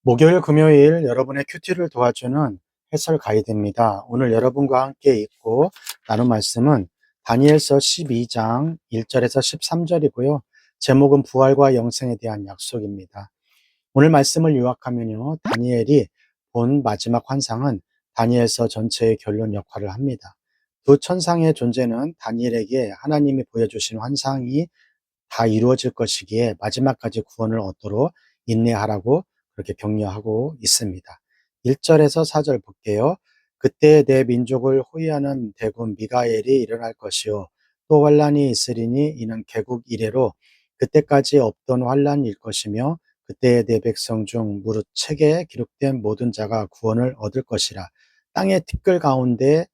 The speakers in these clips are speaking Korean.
목요일, 금요일 여러분의 큐티를 도와주는 해설 가이드입니다. 오늘 여러분과 함께 읽고 나눈 말씀은 다니엘서 12장 1절에서 13절이고요. 제목은 부활과 영생에 대한 약속입니다. 오늘 말씀을 요약하면요. 다니엘이 본 마지막 환상은 다니엘서 전체의 결론 역할을 합니다. 두 천상의 존재는 다니엘에게 하나님이 보여주신 환상이 다 이루어질 것이기에 마지막까지 구원을 얻도록 인내하라고 그렇게 격려하고 있습니다. 1절에서 4절 볼게요. 그때 내 민족을 호위하는 대군 미가엘이 일어날 것이요 또 환란이 있으리니 이는 개국 이래로 그때까지 없던 환란일 것이며 그때 내 백성 중 무릇 책에 기록된 모든 자가 구원을 얻을 것이라. 땅의 티끌 가운데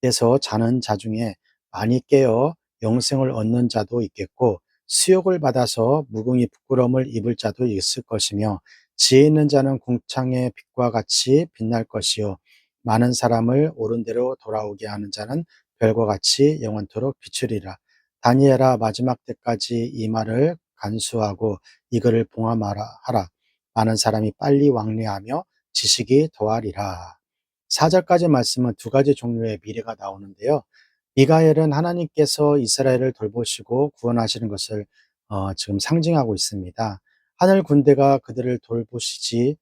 에서 자는 자 중에 많이 깨어 영생을 얻는 자도 있겠고 수욕을 받아서 무궁히 부끄러움을 입을 자도 있을 것이며 지혜 있는 자는 궁창의 빛과 같이 빛날 것이요 많은 사람을 옳은 대로 돌아오게 하는 자는 별과 같이 영원토록 비추리라. 다니엘아 마지막 때까지 이 말을 간수하고 이거를 봉함하라 하라. 많은 사람이 빨리 왕래하며 지식이 더하리라. 4절까지 말씀은 두 가지 종류의 미래가 나오는데요. 미가엘은 하나님께서 이스라엘을 돌보시고 구원하시는 것을 지금 상징하고 있습니다. 하늘 군대가 그들을 돌보시지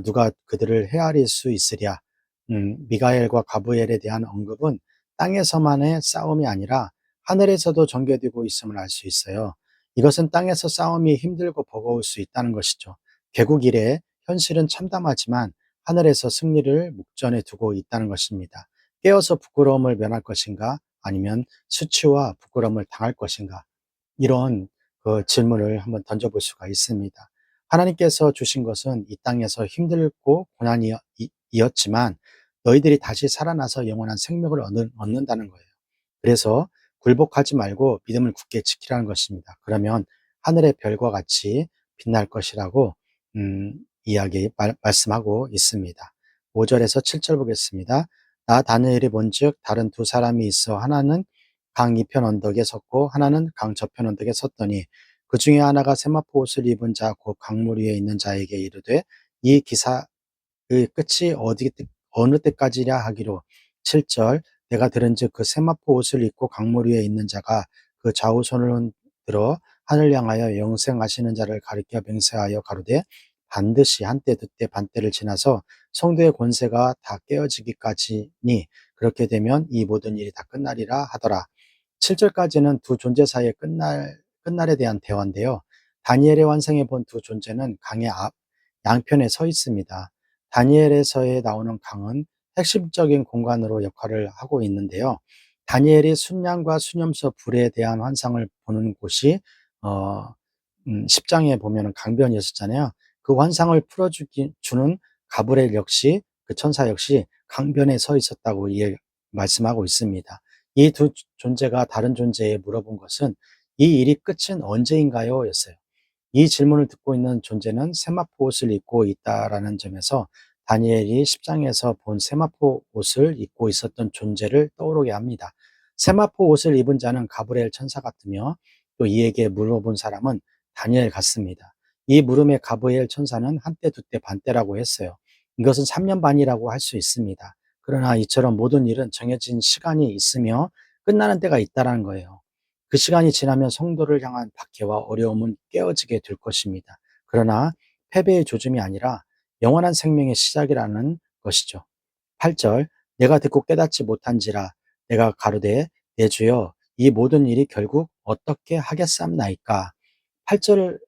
누가 그들을 헤아릴 수 있으랴. 미가엘과 가브엘에 대한 언급은 땅에서만의 싸움이 아니라 하늘에서도 전개되고 있음을 알 수 있어요. 이것은 땅에서 싸움이 힘들고 버거울 수 있다는 것이죠. 개국 이래 현실은 참담하지만 하늘에서 승리를 목전에 두고 있다는 것입니다. 깨어서 부끄러움을 면할 것인가 아니면 수치와 부끄러움을 당할 것인가 이런 그 질문을 한번 던져볼 수가 있습니다. 하나님께서 주신 것은 이 땅에서 힘들고 고난이었지만 너희들이 다시 살아나서 영원한 생명을 얻는다는 거예요. 그래서 굴복하지 말고 믿음을 굳게 지키라는 것입니다. 그러면 하늘의 별과 같이 빛날 것이라고 말씀하고 있습니다. 5절에서 7절 보겠습니다. 나 다니엘이 본즉 다른 두 사람이 있어 하나는 강 이편 언덕에 섰고 하나는 강 저편 언덕에 섰더니 그 중에 하나가 세마포 옷을 입은 자 곧 강물 위에 있는 자에게 이르되 이 기사의 끝이 어느 때까지랴 하기로 7절 내가 들은즉 그 세마포 옷을 입고 강물 위에 있는 자가 그 좌우손을 들어 하늘 향하여 영생하시는 자를 가리켜 맹세하여 가로되 반드시 한때 두때 반때를 지나서 성도의 권세가 다 깨어지기까지니 그렇게 되면 이 모든 일이 다 끝나리라 하더라. 7절까지는 두 존재 사이의 끝날에 대한 대화인데요. 다니엘의 환상에 본 두 존재는 강의 양편에 서 있습니다. 다니엘에서에 나오는 강은 핵심적인 공간으로 역할을 하고 있는데요. 다니엘이 순양과 수념서 불에 대한 환상을 보는 곳이 10장에 보면 강변이었잖아요. 그 환상을 주는 가브리엘 역시 그 천사 역시 강변에 서 있었다고 말씀하고 있습니다. 이 두 존재가 다른 존재에 물어본 것은 이 일이 끝은 언제인가요? 였어요. 이 질문을 듣고 있는 존재는 세마포 옷을 입고 있다라는 점에서 다니엘이 10장에서 본 세마포 옷을 입고 있었던 존재를 떠오르게 합니다. 세마포 옷을 입은 자는 가브리엘 천사 같으며 또 이에게 물어본 사람은 다니엘 같습니다. 이 물음의 가브리엘 천사는 한때 두때 반때라고 했어요. 이것은 3년 반이라고 할 수 있습니다. 그러나 이처럼 모든 일은 정해진 시간이 있으며 끝나는 때가 있다는 거예요. 그 시간이 지나면 성도를 향한 박해와 어려움은 깨어지게 될 것입니다. 그러나 패배의 조짐이 아니라 영원한 생명의 시작이라는 것이죠. 8절 내가 듣고 깨닫지 못한지라 내가 가로되 내 주여 이 모든 일이 결국 어떻게 하겠삼나이까. 8절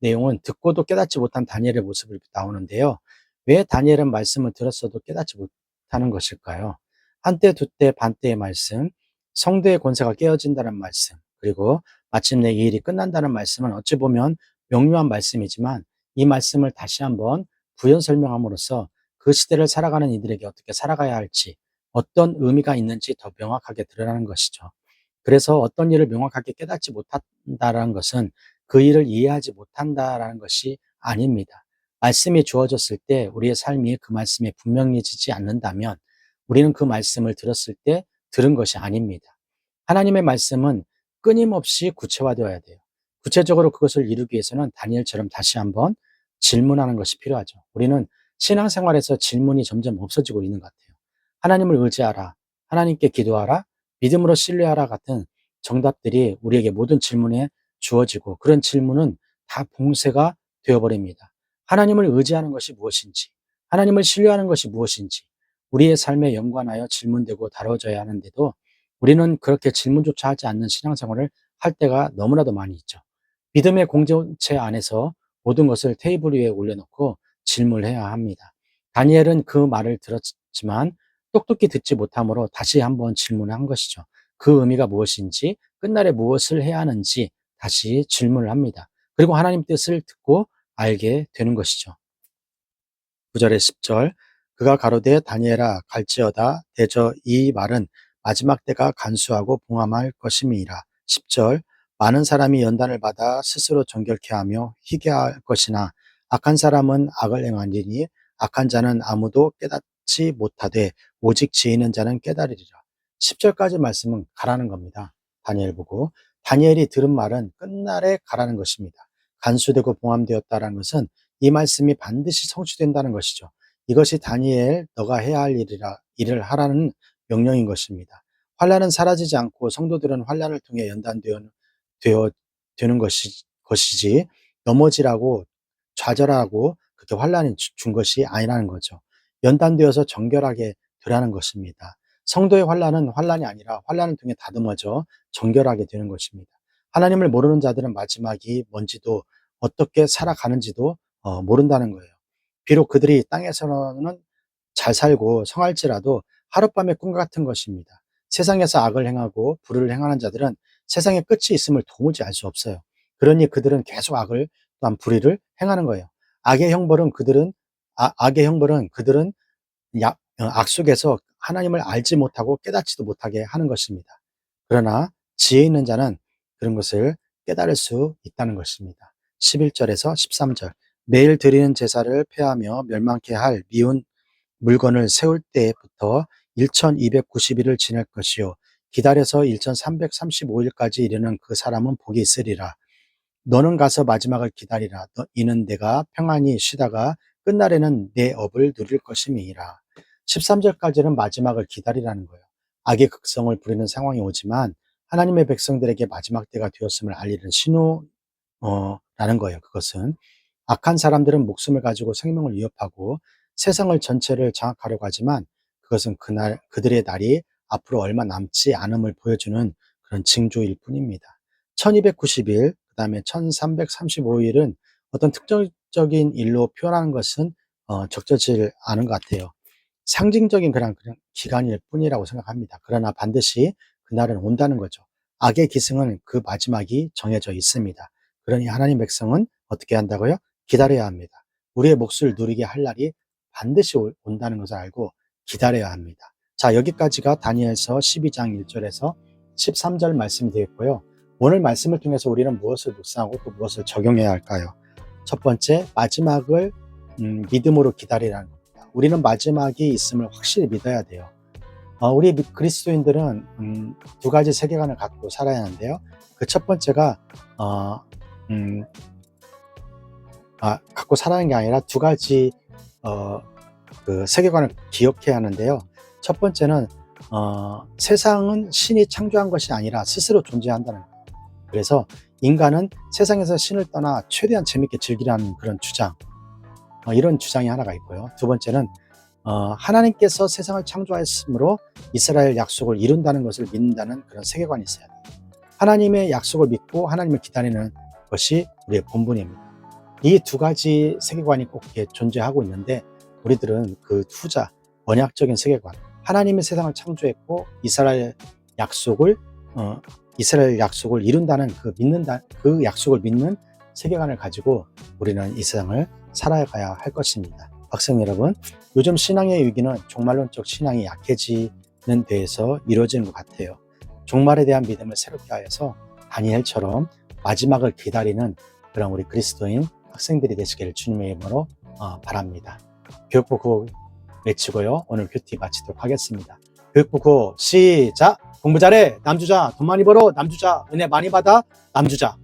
내용은 듣고도 깨닫지 못한 다니엘의 모습을 나오는데요. 왜 다니엘은 말씀을 들었어도 깨닫지 못하는 것일까요? 한때 두때 반때의 말씀, 성도의 권세가 깨어진다는 말씀, 그리고 마침내 이 일이 끝난다는 말씀은 어찌 보면 명료한 말씀이지만 이 말씀을 다시 한번 부연 설명함으로써 그 시대를 살아가는 이들에게 어떻게 살아가야 할지 어떤 의미가 있는지 더 명확하게 드러나는 것이죠. 그래서 어떤 일을 명확하게 깨닫지 못한다라는 것은 그 일을 이해하지 못한다라는 것이 아닙니다. 말씀이 주어졌을 때 우리의 삶이 그 말씀에 분명해지지 않는다면 우리는 그 말씀을 들었을 때 들은 것이 아닙니다. 하나님의 말씀은 끊임없이 구체화되어야 돼요. 구체적으로 그것을 이루기 위해서는 다니엘처럼 다시 한번 질문하는 것이 필요하죠. 우리는 신앙생활에서 질문이 점점 없어지고 있는 것 같아요. 하나님을 의지하라, 하나님께 기도하라, 믿음으로 신뢰하라 같은 정답들이 우리에게 모든 질문에 주어지고 그런 질문은 다 봉쇄가 되어버립니다. 하나님을 의지하는 것이 무엇인지, 하나님을 신뢰하는 것이 무엇인지 우리의 삶에 연관하여 질문되고 다뤄져야 하는데도 우리는 그렇게 질문조차 하지 않는 신앙생활을 할 때가 너무나도 많이 있죠. 믿음의 공동체 안에서 모든 것을 테이블 위에 올려놓고 질문을 해야 합니다. 다니엘은 그 말을 들었지만 똑똑히 듣지 못함으로 다시 한번 질문을 한 것이죠. 그 의미가 무엇인지, 끝날에 무엇을 해야 하는지 다시 질문을 합니다. 그리고 하나님 뜻을 듣고 알게 되는 것이죠. 9절에 10절 그가 가로되 다니엘아 갈지어다 대저 이 말은 마지막 때가 간수하고 봉함할 것임이라. 10절 많은 사람이 연단을 받아 스스로 정결케 하며 희게 할 것이나 악한 사람은 악을 행하리니 악한 자는 아무도 깨닫지 못하되 오직 지혜 있는 자는 깨달으리라. 10절까지 말씀은 가라는 겁니다. 다니엘 보고 다니엘이 들은 말은 끝날에 가라는 것입니다. 간수되고 봉함되었다라는 것은 이 말씀이 반드시 성취된다는 것이죠. 이것이 다니엘 너가 해야 할 일을 하라는 명령인 것입니다. 환란은 사라지지 않고 성도들은 환란을 통해 되는 것이지 넘어지라고 좌절하고 그렇게 환란이 준 것이 아니라는 거죠. 연단되어서 정결하게 되라는 것입니다. 성도의 환란은 환란이 아니라 환란을 통해 다듬어져 정결하게 되는 것입니다. 하나님을 모르는 자들은 마지막이 뭔지도 어떻게 살아가는지도 모른다는 거예요. 비록 그들이 땅에서는 잘 살고 성할지라도 하룻밤의 꿈 같은 것입니다. 세상에서 악을 행하고 불을 행하는 자들은 세상에 끝이 있음을 도무지 알 수 없어요. 그러니 그들은 계속 악을 또한 불의를 행하는 거예요. 악의 형벌은 그들은 악 속에서 하나님을 알지 못하고 깨닫지도 못하게 하는 것입니다. 그러나 지혜 있는 자는 그런 것을 깨달을 수 있다는 것입니다. 11절에서 13절 매일 드리는 제사를 폐하며 멸망케 할 미운 물건을 세울 때부터 1290일을 지낼 것이요 기다려서 1335일까지 이르는 그 사람은 복이 있으리라. 너는 가서 마지막을 기다리라. 이는 내가 평안히 쉬다가 끝날에는 내 업을 누릴 것임이니라. 13절까지는 마지막을 기다리라는 거예요. 악의 극성을 부리는 상황이 오지만 하나님의 백성들에게 마지막 때가 되었음을 알리는 신호라는 거예요. 그것은 악한 사람들은 목숨을 가지고 생명을 위협하고 세상을 전체를 장악하려고 하지만 그것은 그들의 날이 앞으로 얼마 남지 않음을 보여주는 그런 징조일 뿐입니다. 1290일, 그 다음에 1335일은 어떤 특정적인 일로 표현하는 것은 적절치 않은 것 같아요. 상징적인 그냥 기간일 뿐이라고 생각합니다. 그러나 반드시 그날은 온다는 거죠. 악의 기승은 그 마지막이 정해져 있습니다. 그러니 하나님 백성은 어떻게 한다고요? 기다려야 합니다. 우리의 몫을 누리게 할 날이 반드시 온다는 것을 알고 기다려야 합니다. 자, 여기까지가 다니엘서 12장 1절에서 13절 말씀이 되겠고요. 오늘 말씀을 통해서 우리는 무엇을 묵상하고 또 무엇을 적용해야 할까요? 첫 번째, 마지막을 믿음으로 기다리라는 겁니다. 우리는 마지막이 있음을 확실히 믿어야 돼요. 우리 그리스도인들은 두 가지 세계관을 갖고 살아야 하는데요. 그 첫 번째가 갖고 살아가는 게 아니라 두 가지 그 세계관을 기억해야 하는데요. 첫 번째는 세상은 신이 창조한 것이 아니라 스스로 존재한다는 거예요. 그래서 인간은 세상에서 신을 떠나 최대한 재밌게 즐기라는 그런 주장, 이런 주장이 하나가 있고요. 두 번째는 하나님께서 세상을 창조하였으므로 이스라엘 약속을 이룬다는 것을 믿는다는 그런 세계관이 있어야 돼요. 하나님의 약속을 믿고 하나님을 기다리는 것이 우리의 본분입니다. 이 두 가지 세계관이 꼭 존재하고 있는데 우리들은 그 후자, 언약적인 세계관, 하나님의 세상을 창조했고 이스라엘 약속을 이룬다는 그 약속을 믿는 세계관을 가지고 우리는 이 세상을 살아가야 할 것입니다. 학생 여러분, 요즘 신앙의 위기는 종말론적 신앙이 약해지는 데에서 이루어지는 것 같아요. 종말에 대한 믿음을 새롭게 하여서 다니엘처럼 마지막을 기다리는 그런 우리 그리스도인 학생들이 되시기를 주님의 이름으로 바랍니다. 교육부 구호 외치고요. 오늘 큐티 마치도록 하겠습니다. 교육부 구호 시작! 공부 잘해 남주자, 돈 많이 벌어 남주자, 은혜 많이 받아 남주자.